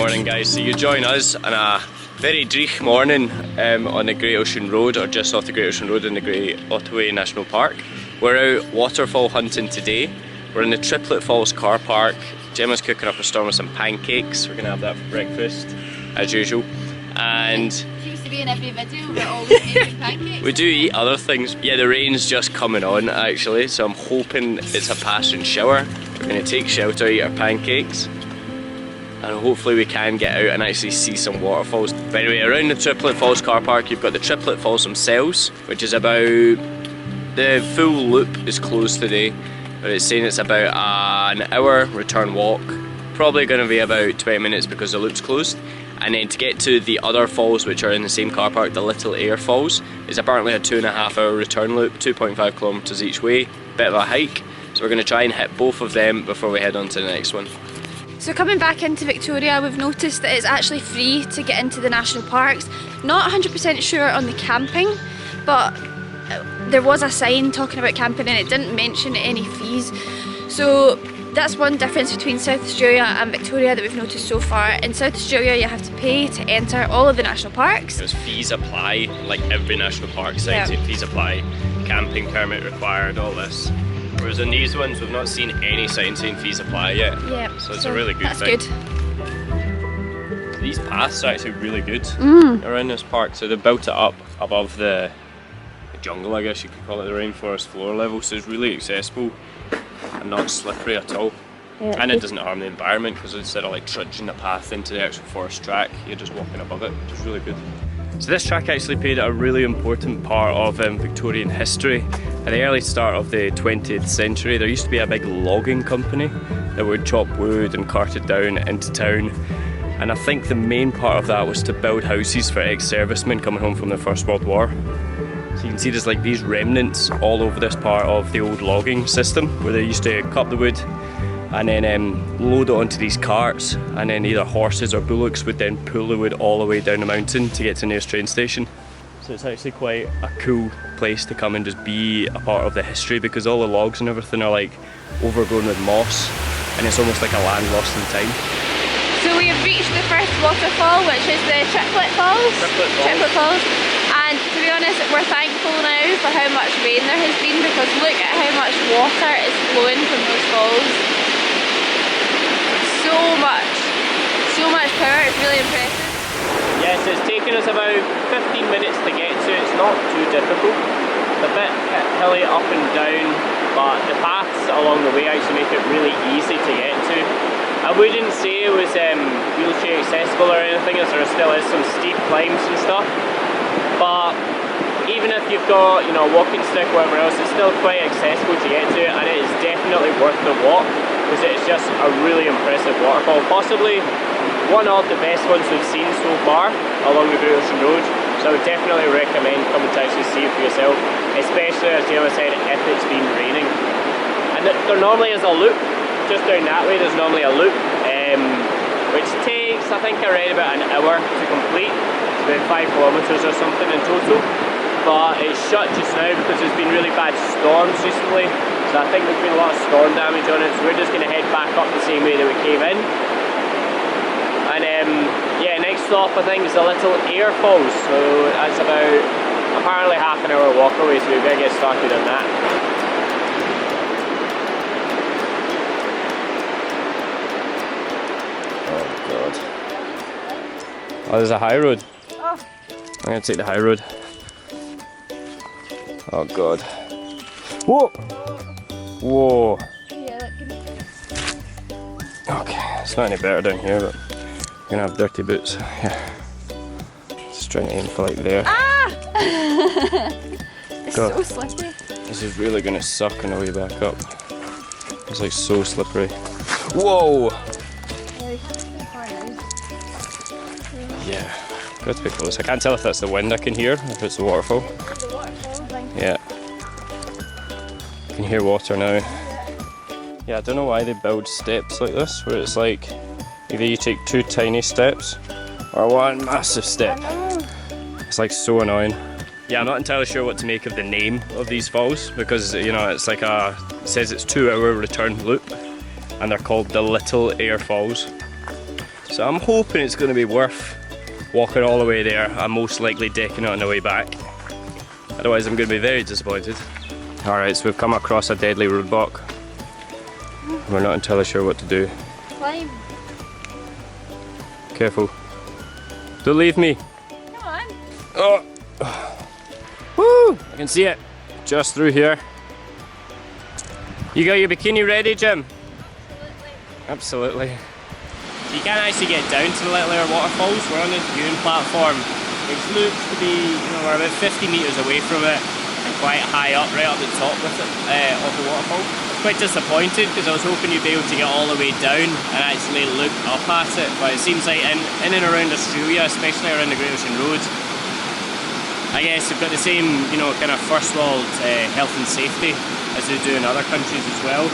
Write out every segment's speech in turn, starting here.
morning guys, so you join us on a very dreich morning on the Great Ocean Road, or just off the Great Ocean Road in the Great Otway National Park. We're out waterfall hunting today. We're in the Triplet Falls car park. Gemma's cooking up a storm with some pancakes. We're going to have that for breakfast, as usual. And seems to be in every video, we're always making pancakes. we do eat other things. Yeah, the rain's just coming on actually, so I'm hoping it's a passing shower. We're going to take shelter, eat our pancakes, and hopefully we can get out and actually see some waterfalls. But anyway, around the Triplet Falls car park you've got the Triplet Falls themselves, which is about, the full loop is closed today, but it's saying it's about an hour return walk. Probably going to be about 20 minutes because the loop's closed. And then to get to the other falls, which are in the same car park, the Little Aire Falls, is apparently a 2.5 hour return loop, 2.5 kilometres each way, bit of a hike. So we're going to try and hit both of them before we head on to the next one. So coming back into Victoria, we've noticed that it's actually free to get into the national parks. Not 100% sure on the camping, but there was a sign talking about camping and it didn't mention any fees. So that's one difference between South Australia and Victoria that we've noticed so far. In South Australia you have to pay to enter all of the national parks. Because fees apply, like every national park site, yeah. Fees apply, camping permit required, all this. Whereas in these ones we've not seen any sign saying fees apply yet. Yeah. So it's a really good thing. That's good. These paths are actually really good around this park. So they built it up above the jungle, I guess you could call it, the rainforest floor level. So it's really accessible and not slippery at all. Yeah, and it doesn't harm the environment because instead of like trudging the path into the actual forest track, you're just walking above it, which is really good. So this track actually played a really important part of Victorian history. At the early start of the 20th century, there used to be a big logging company that would chop wood and cart it down into town. And I think the main part of that was to build houses for ex-servicemen coming home from the First World War. So you can see there's like these remnants all over this part of the old logging system where they used to cut the wood and then load it onto these carts, and then either horses or bullocks would then pull the wood all the way down the mountain to get to the nearest train station. So it's actually quite a cool place to come and just be a part of the history, because all the logs and everything are like overgrown with moss and it's almost like a land lost in time. So we have reached the first waterfall, which is the Triplet Falls. Triplet Falls. And to be honest, we're thankful now for how much rain there has been, because look at how much water is flowing from those falls. So much power, it's really impressive. Yes, it's taken us about 15 minutes to get to. It's not too difficult. It's a bit hilly up and down, but the paths along the way actually make it really easy to get to. I wouldn't say it was wheelchair accessible or anything, as there still is some steep climbs and stuff. But even if you've got, you know, a walking stick or whatever else, it's still quite accessible to get to, and it is definitely worth the walk, because it's just a really impressive waterfall. Possibly one of the best ones we've seen so far along the Great Ocean Road. So I would definitely recommend coming to actually see it for yourself, especially, as Gemma said, if it's been raining. And there normally is a loop, just down that way there's normally a loop, which takes, I think I read, about an hour to complete. It's about 5 kilometres or something in total. But it's shut just now because there's been really bad storms recently. So I think there's been a lot of storm damage on it, so we're just going to head back up the same way that we came in. And yeah, next stop I think is the Little Aire Falls, so that's about apparently half an hour walk away, so we better get started on that. Oh god. Oh, there's a high road. Oh. I'm going to take the high road. Oh god. Whoa! Whoa! Okay, it's not any better down here, but I'm gonna have dirty boots. Yeah. Just trying to aim for like there. Ah! It's god. So slippery. This is really gonna suck on the way back up. It's like so slippery. Whoa! Yeah, got to be close. I can't tell if that's the wind I can hear, if it's the waterfall. Yeah. You can hear water now. Yeah, I don't know why they build steps like this, where it's like either you take 2 tiny steps or 1 massive step. It's like so annoying. Yeah, I'm not entirely sure what to make of the name of these falls, because you know it's like it says it's 2 hour return loop, and they're called the Little Aire Falls. So I'm hoping it's going to be worth walking all the way there. I'm most likely decking it on the way back. Otherwise I'm going to be very disappointed. Alright, so we've come across a deadly roadblock. We're not entirely sure what to do. Climb. Careful. Don't leave me. Come on. Oh. Woo! I can see it. Just through here. You got your bikini ready, Jim? Absolutely. Absolutely. You can't actually get down to the Little Aire Waterfalls. We're on the viewing platform, which looks to be, we're about 50 metres away from it and quite high up, right up the top with it, of the waterfall. I was quite disappointed because I was hoping you'd be able to get all the way down and actually look up at it, but it seems like in and around Australia, especially around the Great Ocean Road, I guess they've got the same, kind of first world health and safety as they do in other countries as well.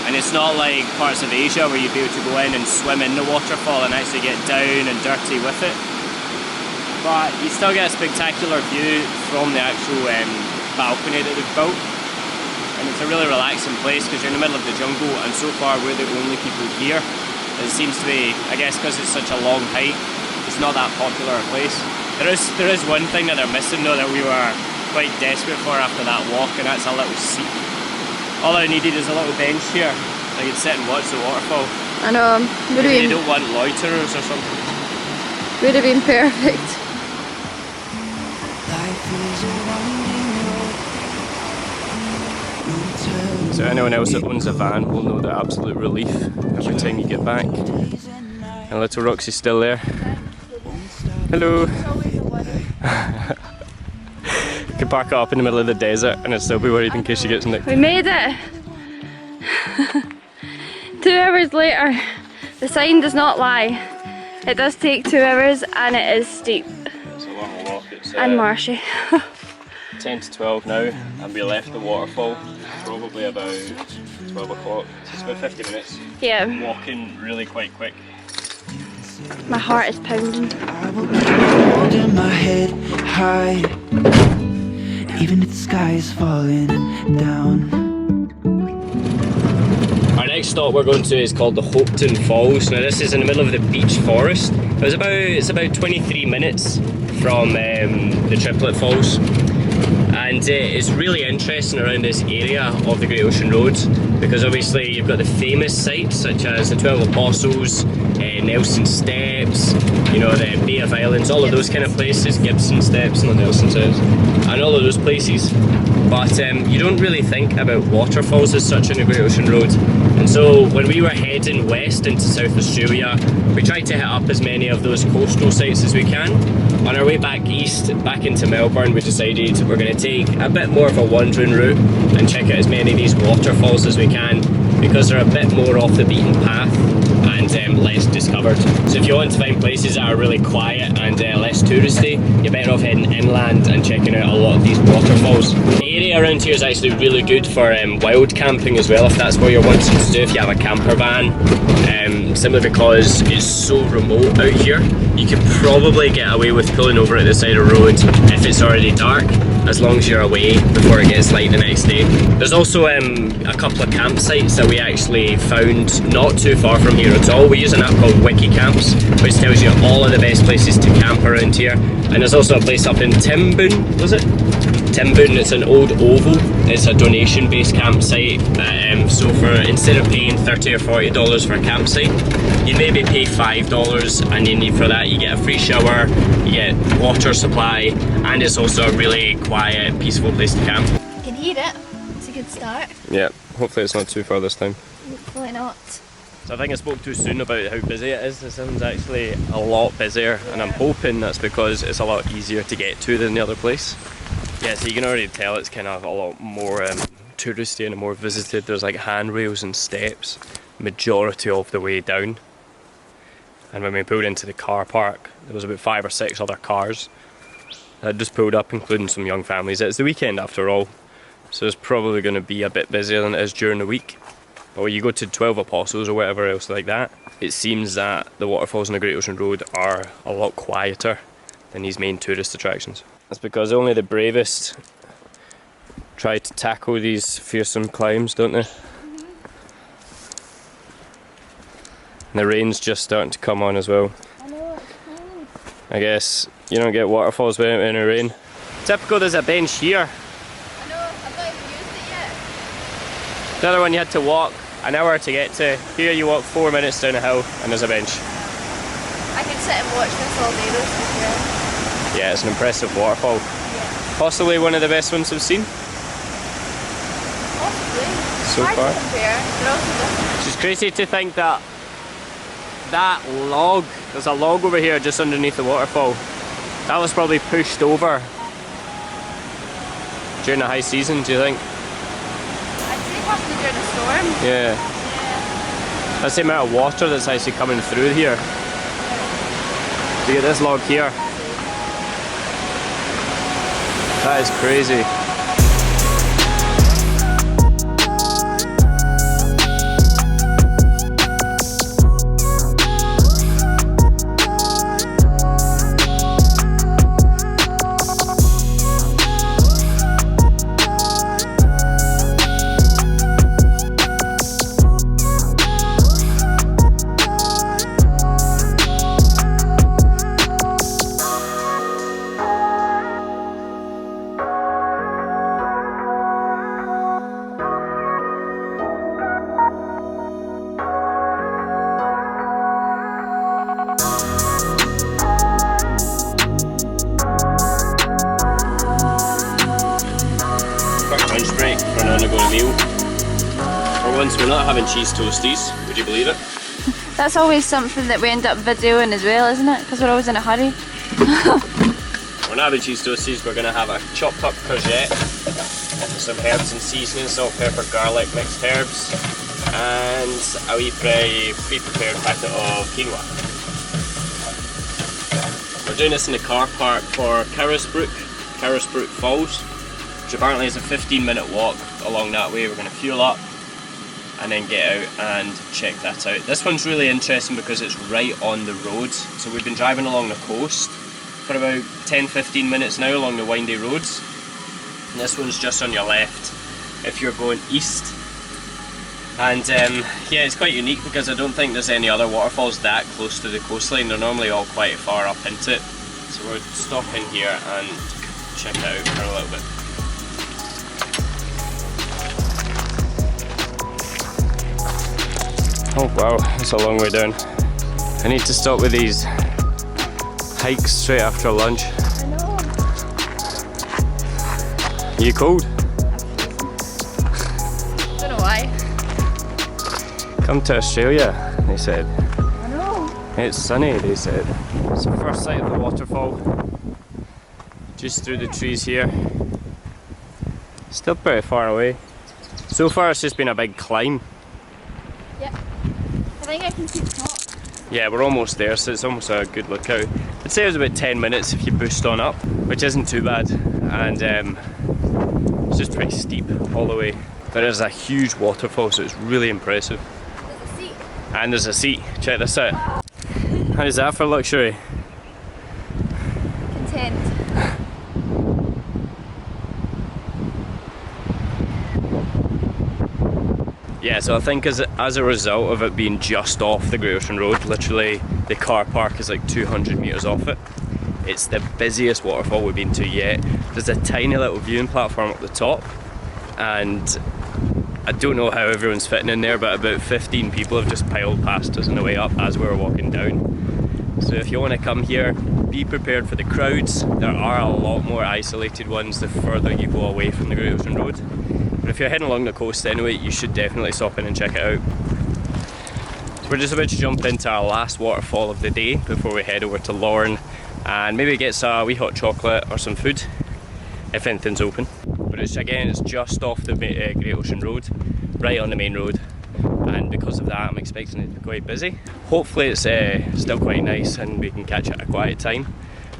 And it's not like parts of Asia where you'd be able to go in and swim in the waterfall and actually get down and dirty with it. But you still get a spectacular view from the actual balcony that they've built. And it's a really relaxing place because you're in the middle of the jungle, and so far we're the only people here. It seems to be, I guess because it's such a long hike, it's not that popular a place. There is one thing that they're missing though that we were quite desperate for after that walk, and that's a little seat. All I needed is a little bench here. I could sit and watch the waterfall. I know. They don't want loiterers or something. Would have been perfect. So anyone else that owns a van will know the absolute relief every time you get back. And little Roxy's still there. Hello. You can park it up in the middle of the desert and it'll still be worried in case she gets nicked. We made it! 2 hours later. The sign does not lie. It does take 2 hours and it is steep. It's a long walk. It's and marshy. 10 to 12 now, and we left the waterfall probably about 12 o'clock. So it's about 50 minutes. Yeah. Walking really quite quick. My heart is pounding. I will be holding my head high, even if the sky is falling down. Our next stop we're going to is called the Hopeton Falls. Now this is in the middle of the beech forest. It's about 23 minutes from the Triplet Falls. And it's really interesting around this area of the Great Ocean Road because obviously you've got the famous sites such as the 12 Apostles, Nelson Steps, the Bay of Islands, all of those kind of places, Gibson Steps and the Nelson Steps, and all of those places. But you don't really think about waterfalls as such in the Great Ocean Road. And so when we were heading west into South Australia, we tried to hit up as many of those coastal sites as we can. On our way back east, back into Melbourne, we decided we're going to take a bit more of a wandering route and check out as many of these waterfalls as we can because they're a bit more off the beaten path and less discovered. So if you want to find places that are really quiet and less touristy, you're better off heading inland and checking out a lot of these waterfalls. The area around here is actually really good for wild camping as well, if that's what you're wanting to do, if you have a camper van. Simply because it's so remote out here, you could probably get away with pulling over at the side of the road if it's already dark, as long as you're away before it gets light the next day. There's also a couple of campsites that we actually found not too far from here at all. We use an app called WikiCamps, which tells you all of the best places to camp around here. And there's also a place up in Timboon, was it? Timboon, it's an old oval. It's a donation-based campsite. So instead of paying $30 or $40 for a campsite, you maybe pay $5, and then for that you get a free shower, you get water supply, and it's also a really quiet, peaceful place to camp. You can hear it. It's a good start. Yeah, hopefully it's not too far this time. Hopefully not. So I think I spoke too soon about how busy it is. This one's actually a lot busier, and I'm hoping that's because it's a lot easier to get to than the other place. Yeah, so you can already tell it's kind of a lot more touristy and more visited. There's like handrails and steps majority of the way down. And when we pulled into the car park, there was about 5 or 6 other cars that just pulled up, including some young families. It's the weekend after all, so it's probably going to be a bit busier than it is during the week. But when you go to 12 Apostles or whatever else like that, it seems that the waterfalls on the Great Ocean Road are a lot quieter than these main tourist attractions. That's because only the bravest try to tackle these fearsome climbs, don't they? And the rain's just starting to come on as well. I know, it's cold. I guess you don't get waterfalls when it rain. Typical, there's a bench here. I know, I've not even used it yet. The other one you had to walk an hour to get to. Here you walk 4 minutes down a hill and there's a bench. I could sit and watch this all day though. Yeah, it's an impressive waterfall. Yeah. Possibly one of the best ones I've seen. Possibly. So Hard far. to compare. They're all so different. It's just crazy to think that log, there's a log over here just underneath the waterfall. That was probably pushed over during the high season, do you think? I'd say possibly during a storm. Yeah. That's the amount of water that's actually coming through here. Look at this log here. That is crazy. Lunch break for an on-the-go meal. For once we're not having cheese toasties, would you believe it? That's always something that we end up videoing as well, isn't it? Because we're always in a hurry. We're not having cheese toasties, we're going to have a chopped up courgette with some herbs and seasoning, salt, pepper, garlic, mixed herbs, and a wee pre-prepared packet of quinoa. We're doing this in the car park for Carisbrook Falls, which apparently is a 15-minute walk along that way. We're going to fuel up and then get out and check that out. This one's really interesting because it's right on the road. So we've been driving along the coast for about 10-15 minutes now along the windy roads. And this one's just on your left if you're going east. And yeah, it's quite unique because I don't think there's any other waterfalls that close to the coastline. They're normally all quite far up into it. So we're stopping here and check it out for a little bit. Oh wow, that's a long way down. I need to stop with these hikes straight after lunch. I know. Are you cold? Don't know why. Come to Australia, they said. I know. It's sunny, they said. It's the first sight of the waterfall. Just through the trees here. Still pretty far away. So far it's just been a big climb. Yep. I think I can see the top. Yeah, we're almost there, so it's almost a good lookout. I'd say it was about 10 minutes if you boost on up, which isn't too bad. And it's just pretty steep all the way. There is a huge waterfall, so it's really impressive. There's a seat. And there's a seat. Check this out. How's that for luxury? Content. Yeah, so I think as a result of it being just off the Great Ocean Road, literally the car park is like 200 metres off it. It's the busiest waterfall we've been to yet. There's a tiny little viewing platform up the top, and I don't know how everyone's fitting in there, but about 15 people have just piled past us on the way up as we were walking down. So if you want to come here, be prepared for the crowds. There are a lot more isolated ones the further you go away from the Great Ocean Road. But if you're heading along the coast anyway, you should definitely stop in and check it out. So we're just about to jump into our last waterfall of the day before we head over to Lorne and maybe get some wee hot chocolate or some food, if anything's open. But it's just off the Great Ocean Road, right on the main road. And because of that, I'm expecting it to be quite busy. Hopefully it's still quite nice and we can catch it at a quiet time.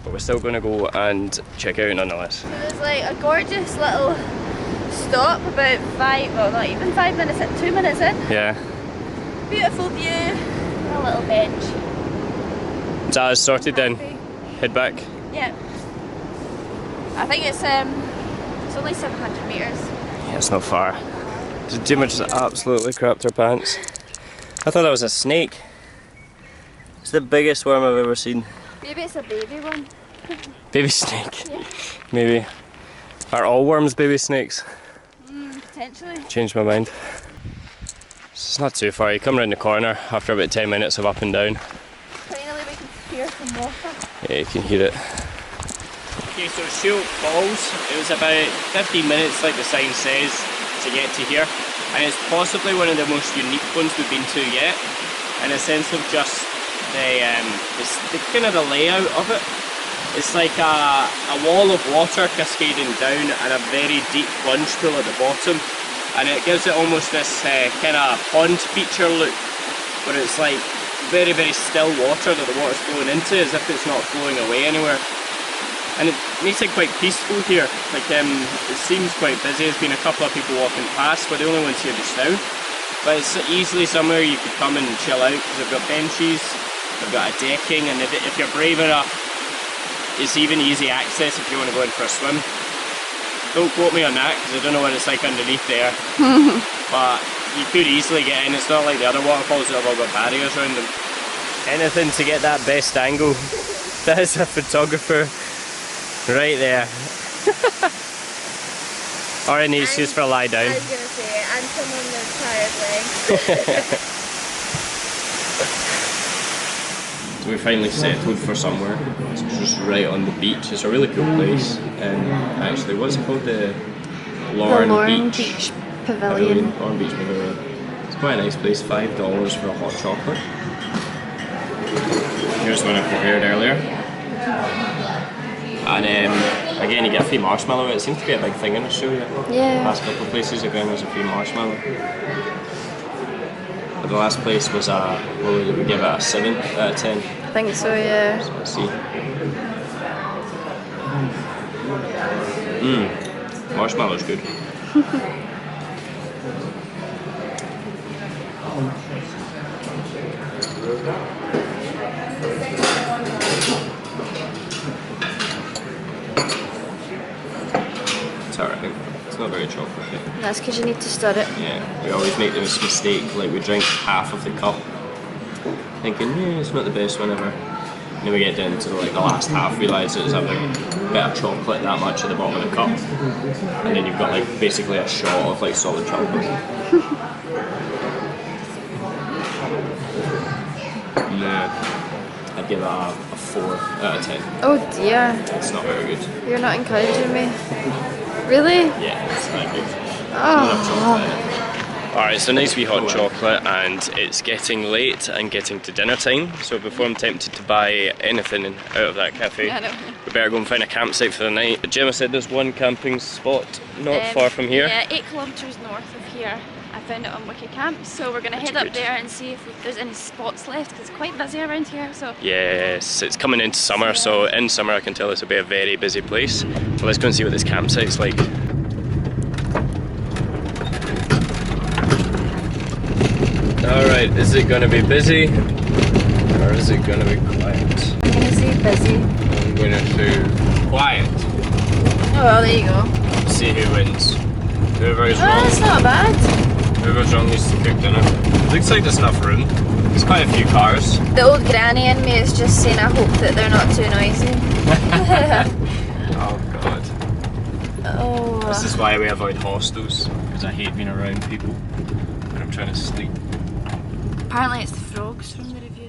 But we're still going to go and check it out nonetheless. So there's like a gorgeous little stop about not even 5 minutes in, 2 minutes in. Yeah. Beautiful view, a little bench. Is that us sorted then? Head back? Yeah. I think it's only 700 metres. Yeah, it's not far. Jimmy just absolutely crapped her pants. I thought that was a snake. It's the biggest worm I've ever seen. Maybe it's a baby one. Baby snake. Yeah. Maybe. Are all worms baby snakes? Potentially. Changed my mind. It's not too far. You come around the corner after about 10 minutes of up and down. Finally we can hear some water. Yeah, you can hear it. Okay, so Sheoak Falls, it was about 15 minutes like the sign says to get to here, and it's possibly one of the most unique ones we've been to yet, in a sense of just the kind of the layout of it. It's like a wall of water cascading down and a very deep plunge pool at the bottom, and it gives it almost this kind of pond feature look, where it's like very, very still water that the water's flowing into as if it's not flowing away anywhere. And it makes it quite peaceful here. Like it seems quite busy. There's been a couple of people walking past, but the only ones here just now. But it's easily somewhere you could come and chill out because they've got benches, they've got a decking, and if you're brave enough, it's even easy access if you want to go in for a swim. Don't quote me on that because I don't know what it's like underneath there. But you could easily get in. It's not like the other waterfalls that have all got barriers around them. Anything to get that best angle. That is a photographer. Right there. Or an excuse for a lie down. I was going to say, and someone with tired legs. So we finally settled for somewhere. It's just right on the beach. It's a really cool place. Actually, what's it called? The Lorne Beach Pavilion. Lorne Beach Pavilion. It's quite a nice place. $5 for a hot chocolate. Here's one I prepared earlier. And again, you get a free marshmallow. It seems to be a big thing in Australia. Yeah. The last couple of places again was a free marshmallow. But the last place was what would we give it, a 7 out of 10? I think so, yeah. So let's see. Marshmallow's good. It's alright. It's not very chocolatey. That's because you need to stir it. Yeah, we always make this mistake, like we drink half of the cup, thinking, yeah, it's not the best one ever. And then we get down to the last half, realise it's having a bit of chocolate that much at the bottom of the cup. And then you've got like basically a shot of like solid chocolate. I'd give it a 4 out of 10. Oh dear. It's not very good. You're not encouraging me. Really? Yeah, it's not good. Oh. Alright, so nice wee hot chocolate, and it's getting late and getting to dinner time, so before I'm tempted to buy anything out of that cafe, we better go and find a campsite for the night. Gemma said there's one camping spot not far from here. Yeah, 8 kilometres north of here. I found it on WikiCamps, so we're going to head up there and see if there's any spots left, because it's quite busy around here. So yes, it's coming into summer, so in summer I can tell this will be a very busy place. So let's go and see what this campsite's like. Alright, is it going to be busy or is it going to be quiet? I'm going to say busy. I'm going to say quiet. Oh well, there you go. See who wins. Whoever is wrong. Oh, that's not bad. Whoever's wrong needs to cook dinner. Looks like there's enough room. There's quite a few cars. The old granny in me is just saying I hope that they're not too noisy. Oh god. Oh. This is why we avoid hostels, because I hate being around people when I'm trying to sleep. Apparently it's the frogs from the review.